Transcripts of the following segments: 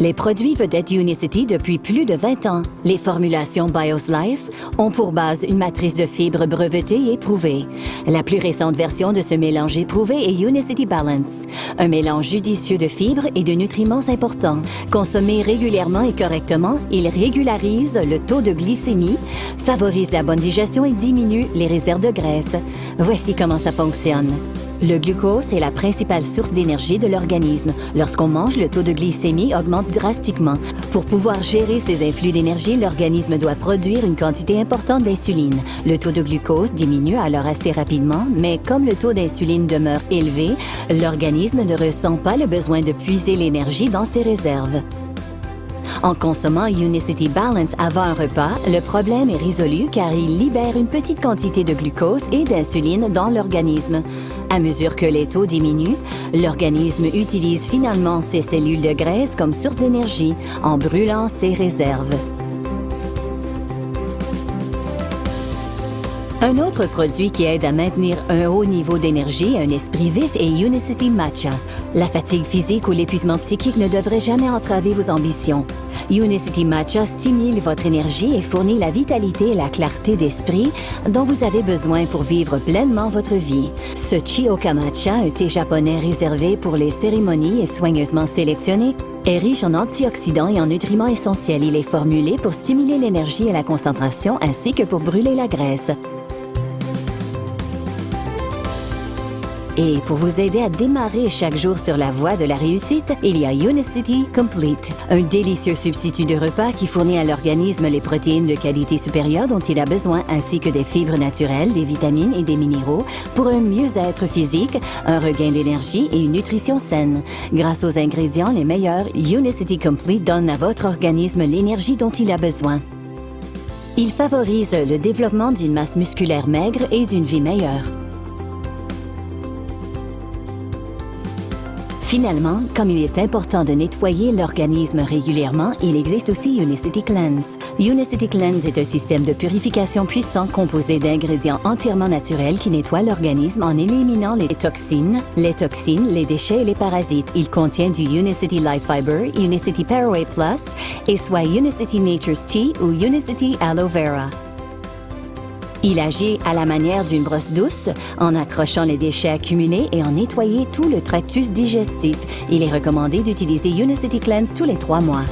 Les produits vedettes Unicity depuis plus de 20 ans. Les formulations BIOS Life ont pour base une matrice de fibres brevetée et éprouvée. La plus récente version de ce mélange éprouvé est Unicity Balance, un mélange judicieux de fibres et de nutriments importants. Consommé régulièrement et correctement, il régularise le taux de glycémie, favorise la bonne digestion et diminue les réserves de graisse. Voici comment ça fonctionne. Le glucose est la principale source d'énergie de l'organisme. Lorsqu'on mange, le taux de glycémie augmente drastiquement. Pour pouvoir gérer ces influx d'énergie, l'organisme doit produire une quantité importante d'insuline. Le taux de glucose diminue alors assez rapidement, mais comme le taux d'insuline demeure élevé, l'organisme ne ressent pas le besoin de puiser l'énergie dans ses réserves. En consommant Unicity Balance avant un repas, le problème est résolu car il libère une petite quantité de glucose et d'insuline dans l'organisme. À mesure que les taux diminuent, l'organisme utilise finalement ses cellules de graisse comme source d'énergie en brûlant ses réserves. Un autre produit qui aide à maintenir un haut niveau d'énergie et un esprit vif est Unicity Matcha. La fatigue physique ou l'épuisement psychique ne devrait jamais entraver vos ambitions. Unicity Matcha stimule votre énergie et fournit la vitalité et la clarté d'esprit dont vous avez besoin pour vivre pleinement votre vie. Ce Chioka Matcha, un thé japonais réservé pour les cérémonies et soigneusement sélectionné, est riche en antioxydants et en nutriments essentiels. Il est formulé pour stimuler l'énergie et la concentration ainsi que pour brûler la graisse. Et pour vous aider à démarrer chaque jour sur la voie de la réussite, il y a Unicity Complete, un délicieux substitut de repas qui fournit à l'organisme les protéines de qualité supérieure dont il a besoin, ainsi que des fibres naturelles, des vitamines et des minéraux pour un mieux-être physique, un regain d'énergie et une nutrition saine. Grâce aux ingrédients les meilleurs, Unicity Complete donne à votre organisme l'énergie dont il a besoin. Il favorise le développement d'une masse musculaire maigre et d'une vie meilleure. Finalement, comme il est important de nettoyer l'organisme régulièrement, il existe aussi Unicity Cleanse. Unicity Cleanse est un système de purification puissant composé d'ingrédients entièrement naturels qui nettoient l'organisme en éliminant les toxines, les déchets et les parasites. Il contient du Unicity Life Fiber, Unicity Paraway Plus et soit Unicity Nature's Tea ou Unicity Aloe Vera. Il agit à la manière d'une brosse douce, en accrochant les déchets accumulés et en nettoyant tout le tractus digestif. Il est recommandé d'utiliser Unicity Cleanse tous les 3 mois.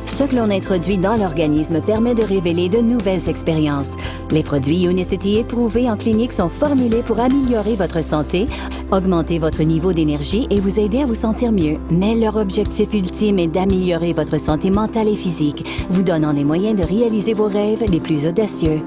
Ce que l'on introduit dans l'organisme permet de révéler de nouvelles expériences. Les produits Unicity éprouvés en clinique sont formulés pour améliorer votre santé, augmenter votre niveau d'énergie et vous aider à vous sentir mieux. Mais leur objectif ultime est d'améliorer votre santé mentale et physique, vous donnant les moyens de réaliser vos rêves les plus audacieux.